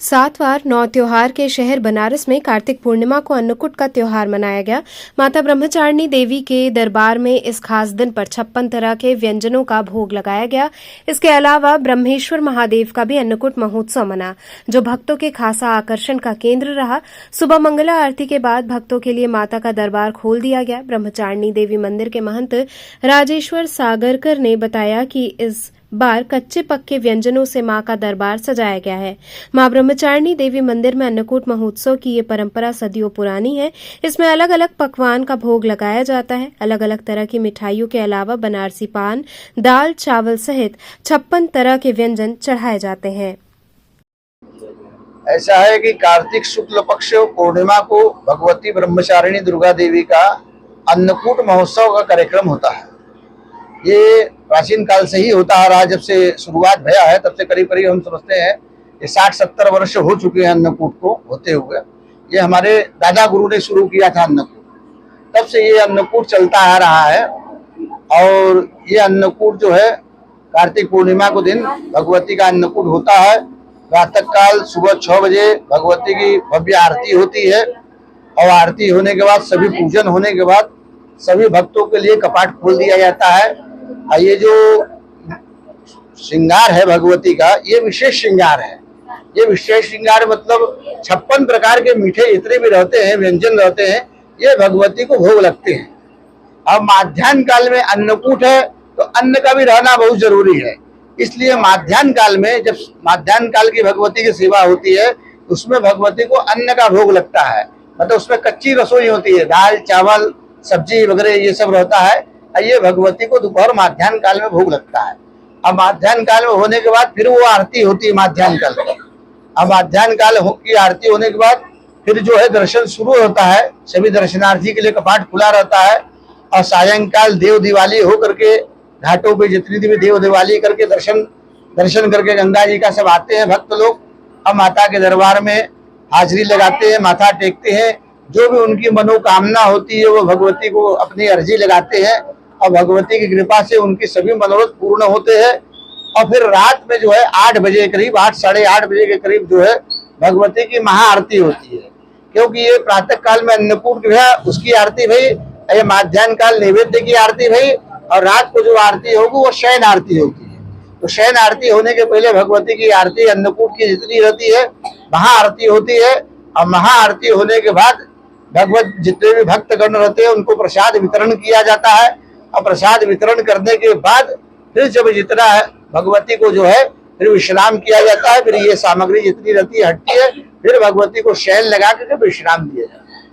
सातवार नौ त्योहार के शहर बनारस में कार्तिक पूर्णिमा को अन्नकूट का त्योहार मनाया गया। माता ब्रह्मचारिणी देवी के दरबार में इस खास दिन पर 56 तरह के व्यंजनों का भोग लगाया गया। इसके अलावा ब्रह्मेश्वर महादेव का भी अन्नकूट महोत्सव मना, जो भक्तों के खासा आकर्षण का केंद्र रहा। सुबह मंगला आरती के बाद भक्तों के लिए माता का दरबार खोल दिया गया। ब्रह्मचारिणी देवी मंदिर के महंत राजेश्वर सागरकर ने बताया कि इस बार कच्चे पक्के व्यंजनों से मां का दरबार सजाया गया है। मां ब्रह्मचारिणी देवी मंदिर में अन्नकूट महोत्सव की ये परंपरा सदियों पुरानी है। इसमें अलग अलग पकवान का भोग लगाया जाता है। अलग अलग तरह की मिठाइयों के अलावा बनारसी पान, दाल, चावल सहित 56 तरह के व्यंजन चढ़ाए जाते हैं। ऐसा है कि कार्तिक शुक्ल पक्ष पूर्णिमा को भगवती ब्रह्मचारिणी दुर्गा देवी का अन्नकूट महोत्सव का कार्यक्रम होता है। ये प्राचीन काल से ही होता आ रहा है। जब से शुरुआत भया है तब से करीब करीब हम समझते हैं कि 60-70 वर्ष हो चुके हैं अन्नकूट को होते हुए। ये हमारे दादा गुरु ने शुरू किया था अन्नकूट, तब से ये अन्नकूट चलता आ रहा है। और ये अन्नकूट जो है कार्तिक पूर्णिमा को दिन भगवती का अन्नकूट होता है। प्रातः काल सुबह 6 बजे भगवती की भव्य आरती होती है और आरती होने के बाद सभी पूजन होने के बाद सभी भक्तों के लिए कपाट खोल दिया जाता है। और ये जो श्रृंगार है भगवती का, ये विशेष श्रृंगार है। ये विशेष श्रृंगार मतलब 56 प्रकार के मीठे जितने भी रहते हैं, व्यंजन रहते हैं, ये भगवती को भोग लगते हैं। अब माध्याह्न काल में अन्नकूट है तो अन्न का भी रहना बहुत जरूरी है। इसलिए माध्याह्न काल में जब माध्याह्न काल की भगवती की सेवा होती है उसमें भगवती को अन्न का भोग लगता है। मतलब उसमें कच्ची रसोई होती है, दाल चावल सब्जी वगैरह ये सब रहता है। ये भगवती को दोपहर माध्याह्न काल में भोग लगता है। अब माध्याह्न काल में होने के बाद फिर वो आरती होती है माध्याह्न काल में। अब माध्याह्न काल की आरती होने के बाद फिर जो है दर्शन शुरू होता है। सभी दर्शनार्थी के लिए कपाट खुला रहता है। और सायंकाल देव दिवाली हो करके घाटों पे जितनी भी देव दिवाली करके दर्शन करके गंगा जी का सब आते हैं भक्त लोग। अब माता के दरबार में हाजिरी लगाते हैं, माथा टेकते हैं। जो भी उनकी मनोकामना होती है वो भगवती को अपनी अर्जी लगाते हैं और भगवती की कृपा से उनकी सभी मनोरथ पूर्ण होते हैं। और फिर रात में जो है 8 बजे करीब 8 साढ़े 8 बजे के करीब जो है भगवती की महाआरती होती है। क्योंकि ये प्रातः काल में अन्नकूट जो है उसकी आरती भई, ये माध्याह्न काल नैवेद्य की आरती भई, और रात को जो आरती होगी वो शयन आरती होती है। तो शयन आरती होने के पहले भगवती की आरती अन्नकूट की जितनी रहती है महाआरती होती है। और महाआरती होने के बाद भगवत जितने भी भक्तगण रहते हैं उनको प्रसाद वितरण किया जाता है। और प्रसाद वितरण करने के बाद फिर जब जितना है भगवती को जो है फिर विश्राम किया जाता है। फिर ये सामग्री जितनी रहती है हटती है, फिर भगवती को शैल लगा करके विश्राम दिया जाता है।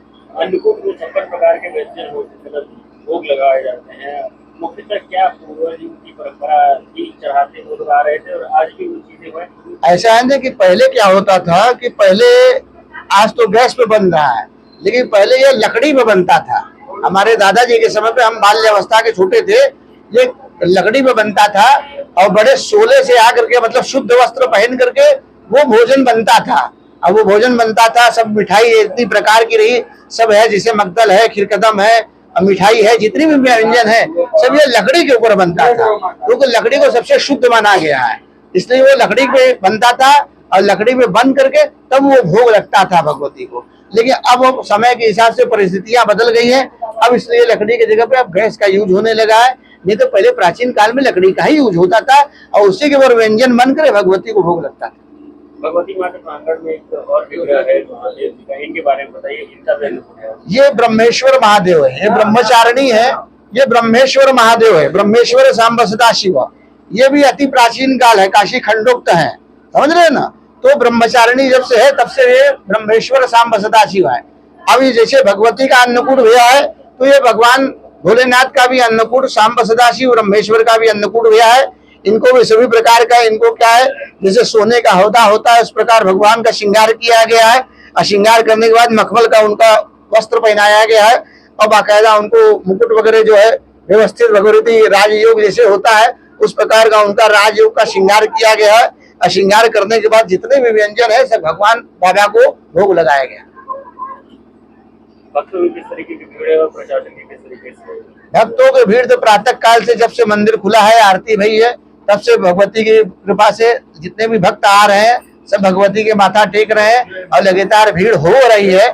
अन्नकूट में 56 प्रकार के व्यंजन भोग लगाए जाते हैं। मुख्यतः क्या पूर्वजों की परंपरा भी चढ़ाते भोग लगा रहे थे और आज भी वो चीजें हुए? ऐसा है ना कि पहले क्या होता था कि पहले, आज तो गैस पे बन रहा है, लेकिन पहले ये लकड़ी में बनता था। हमारे दादाजी के समय पे हम बाल्यावस्था के छोटे थे, ये लकड़ी में बनता था और बड़े सोले से आकर के मतलब शुद्ध वस्त्र पहन करके वो भोजन बनता था। अब वो भोजन बनता था, सब मिठाई इतनी प्रकार की रही सब है, जैसे मगदल है, खीरकदम है, मिठाई है, जितनी भी व्यंजन है सब ये लकड़ी के ऊपर बनता था। क्योंकि लकड़ी को सबसे शुद्ध माना गया है, इसलिए वो लकड़ी पे बनता था और लकड़ी में बन करके तब वो भोग लगता था भगवती को। लेकिन अब समय के हिसाब से परिस्थितियां बदल गई हैं, अब इसलिए लकड़ी की जगह पे अब गैस का यूज होने लगा है। नहीं तो पहले प्राचीन काल में लकड़ी का ही यूज होता था और उसी के ऊपर व्यंजन बनकर भगवती को भोग लगता था। भगवती माता प्रांगण में एक और विग्रह है महादेव जी का, इनके बारे में बताइए। इनका ये ब्रह्मेश्वर महादेव है, ये ब्रह्मचारिणी है, ये ब्रह्मेश्वर महादेव है। ब्रह्मेश्वर सांब सदाशिव, ये भी अति प्राचीन काल है, काशी खंडोक्त है, समझ रहे ना। तो ब्रह्मचारिणी जब से है तब से ये ब्रह्मेश्वर सांब सदाशिव है। अब ये जैसे भगवती का अन्नकूट हुआ है तो ये भगवान भोलेनाथ का भी अन्नकूट, सांब सदाशिव ब्रह्मेश्वर का भी अन्नकूट हुआ है। इनको भी सभी प्रकार का, इनको क्या है जैसे सोने का हौदा होता है उस प्रकार भगवान का श्रृंगार किया गया है। और श्रृंगार करने के बाद मखमल का उनका वस्त्र पहनाया गया है और बाकायदा उनको मुकुट वगैरह जो है व्यवस्थित भगवती राजयोग जैसे होता है उस प्रकार का उनका राजयोग का श्रृंगार किया गया है। और श्रृंगार करने के बाद जितने भी व्यंजन है सब भगवान बाबा को भोग लगाया गया। भक्तों की किस तरीके की भीड़ है और प्रशासन की किस तरीके से? भक्तों की भीड़ तो प्रातः काल से जब से मंदिर खुला है, आरती भई है, तब से भगवती की कृपा से जितने भी भक्त आ रहे हैं सब भगवती के माथा टेक रहे हैं और लगातार भीड़ हो रही है।